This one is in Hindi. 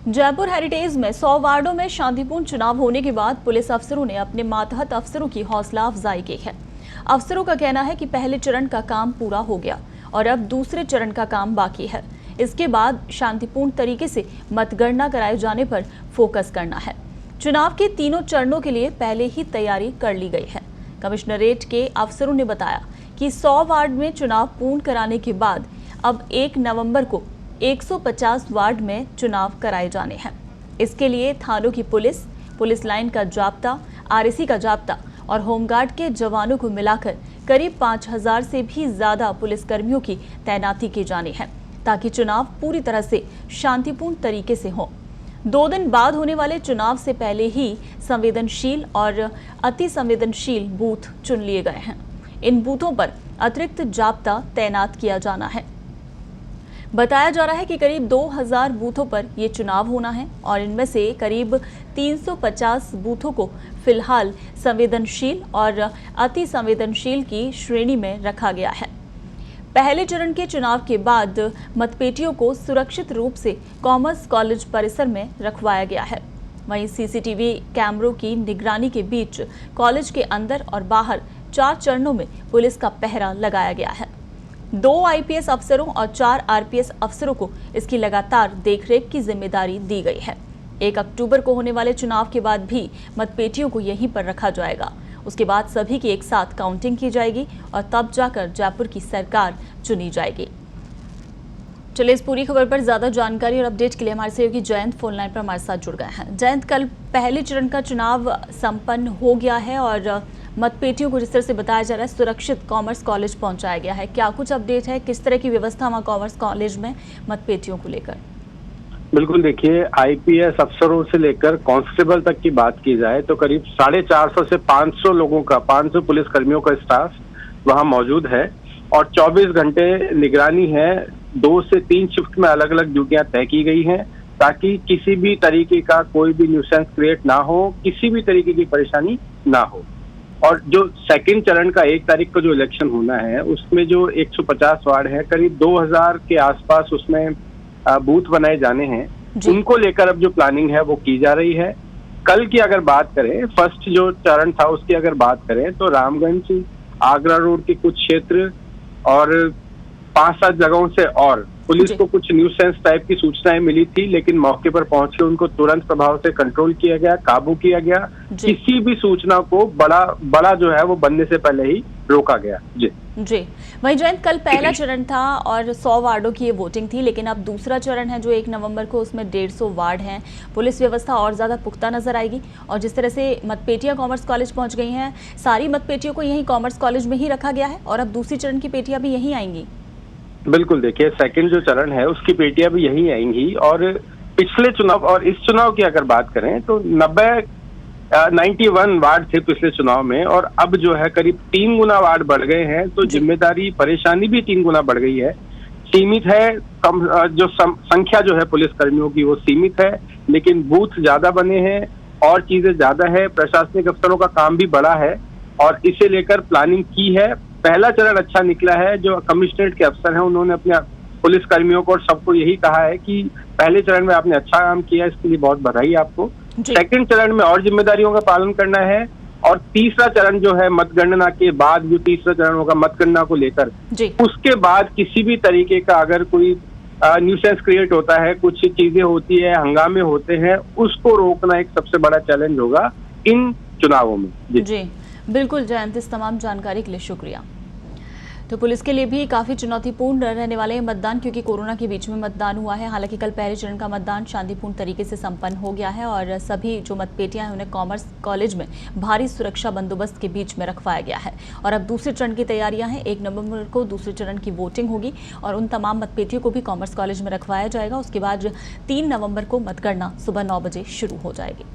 जयपुर हेरिटेज में 100 वार्डों में शांतिपूर्ण चुनाव होने के बाद पुलिस अफसरों ने अपने मातहत अफसरों की हौसला अफजाई की है। अफसरों का कहना है कि पहले चरण का काम पूरा हो गया और अब दूसरे चरण का काम बाकी है। इसके बाद शांतिपूर्ण तरीके से मतगणना कराए जाने पर फोकस करना है। चुनाव के तीनों चरणों के लिए पहले ही तैयारी कर ली गई है। कमिश्नरेट के अफसरों ने बताया कि 100 वार्ड में चुनाव पूर्ण कराने के बाद अब 1 नवंबर को 150 वार्ड में चुनाव कराए जाने हैं। इसके लिए थानों की पुलिस लाइन का जाब्ता, आरएसी का जाब्ता और होमगार्ड के जवानों को मिलाकर करीब 5000 से भी ज्यादा पुलिसकर्मियों की तैनाती की जानी है, ताकि चुनाव पूरी तरह से शांतिपूर्ण तरीके से हो। 2 दिन बाद होने वाले चुनाव से पहले ही संवेदनशील और अति संवेदनशील बूथ चुन लिए गए हैं। इन बूथों पर अतिरिक्त जाब्ता तैनात किया जाना है। बताया जा रहा है कि करीब 2000 बूथों पर ये चुनाव होना है और इनमें से करीब 350 बूथों को फिलहाल संवेदनशील और अति संवेदनशील की श्रेणी में रखा गया है। पहले चरण के चुनाव के बाद मतपेटियों को सुरक्षित रूप से कॉमर्स कॉलेज परिसर में रखवाया गया है। वहीं सीसीटीवी कैमरों की निगरानी के बीच कॉलेज के अंदर और बाहर 4 चरणों में पुलिस का पहरा लगाया गया है। 2 आईपीएस अफसरों और 4 आरपीएस अफसरों को इसकी लगातार देखरेख की जिम्मेदारी दी गई है। 1 अक्टूबर को होने वाले चुनाव के बाद भी मतपेटियों को यहीं पर रखा जाएगा। उसके बाद सभी की एक साथ काउंटिंग की जाएगी और तब जाकर जयपुर की सरकार चुनी जाएगी। चलिए, इस पूरी खबर पर ज्यादा जानकारी और अपडेट के लिए हमारे सहयोगी जयंत फोन लाइन पर हमारे साथ जुड़ गए हैं। जयंत, कल पहले चरण का चुनाव संपन्न हो गया है और मतपेटियों को जिस तरह से बताया जा रहा है सुरक्षित कॉमर्स कॉलेज पहुंचाया गया है, क्या कुछ अपडेट है? किस तरह की व्यवस्था वहाँ कॉमर्स कॉलेज में मतपेटियों को लेकर? बिल्कुल, देखिए, आईपीएस अफसरों से लेकर कांस्टेबल तक की बात की जाए तो करीब 450 से 500 लोगों का 500 पुलिसकर्मियों का स्टाफ वहां मौजूद है और 24 घंटे निगरानी है। 2 से 3 शिफ्ट में अलग अलग ड्यूटियां तय की गई हैं ताकि किसी भी तरीके का कोई भी न्यूसेंस क्रिएट ना हो, किसी भी तरीके की परेशानी ना हो। और जो सेकंड चरण का 1 तारीख को जो इलेक्शन होना है उसमें जो 150 वार्ड है, करीब 2000 के आसपास उसमें बूथ बनाए जाने हैं। उनको लेकर अब जो प्लानिंग है वो की जा रही है। कल की अगर बात करें, फर्स्ट जो चरण था उसकी अगर बात करें तो रामगंज, आगरा रोड के कुछ क्षेत्र और 5-7 जगहों से और पुलिस को कुछ न्यूसेंस टाइप की सूचनाएं मिली थी, लेकिन मौके पर पहुंच के उनको तुरंत प्रभाव से कंट्रोल किया गया, काबू किया गया। किसी भी सूचना को बड़ा जो है वो बनने से पहले ही रोका गया। जी वहीं जयंत, कल पहला चरण था और 100 वार्डों की ये वोटिंग थी, लेकिन अब दूसरा चरण है जो 1 नवंबर को, उसमें 150 वार्ड हैं। पुलिस व्यवस्था और ज्यादा पुख्ता नजर आएगी और जिस तरह से मतपेटियां कॉमर्स कॉलेज पहुंच गई हैं, सारी मतपेटियों को यहीं कॉमर्स कॉलेज में ही रखा गया है और अब दूसरी चरण की पेटियां भी यहीं आएंगी। बिल्कुल, देखिए, सेकंड जो चरण है उसकी पेटियां भी यहीं आएंगी और पिछले चुनाव और इस चुनाव की अगर बात करें तो 91 वार्ड थे पिछले चुनाव में और अब जो है करीब 3 गुना वार्ड बढ़ गए हैं। तो जिम्मेदारी, परेशानी भी 3 गुना बढ़ गई है। सीमित है, कम जो संख्या जो है पुलिसकर्मियों की वो सीमित है, लेकिन बूथ ज्यादा बने हैं और चीजें ज्यादा है। प्रशासनिक अफसरों का काम भी बड़ा है और इसे लेकर प्लानिंग की है। पहला चरण अच्छा निकला है। जो कमिश्नरेट के अफसर हैं उन्होंने अपने पुलिसकर्मियों को और सबको यही कहा है कि पहले चरण में आपने अच्छा काम किया, इसके लिए बहुत बधाई आपको। सेकंड चरण में और जिम्मेदारियों का पालन करना है और तीसरा चरण जो है मतगणना के बाद, जो तीसरा चरण होगा मतगणना को लेकर, उसके बाद किसी भी तरीके का अगर कोई न्यूसेंस क्रिएट होता है, कुछ चीजें होती है, हंगामे होते हैं, उसको रोकना एक सबसे बड़ा चैलेंज होगा इन चुनावों में। जी बिल्कुल जयंत, इस तमाम जानकारी के लिए शुक्रिया। तो पुलिस के लिए भी काफ़ी चुनौतीपूर्ण रहने वाले हैं मतदान, क्योंकि कोरोना के बीच में मतदान हुआ है। हालांकि कल पहले चरण का मतदान शांतिपूर्ण तरीके से संपन्न हो गया है और सभी जो मतपेटियां हैं उन्हें कॉमर्स कॉलेज में भारी सुरक्षा बंदोबस्त के बीच में रखवाया गया है और अब दूसरे चरण की तैयारियां हैं। 1 नवंबर को दूसरे चरण की वोटिंग होगी और उन तमाम मतपेटियों को भी कॉमर्स कॉलेज में रखवाया जाएगा। उसके बाद 3 नवंबर को मतगणना सुबह 9 बजे शुरू हो जाएगी।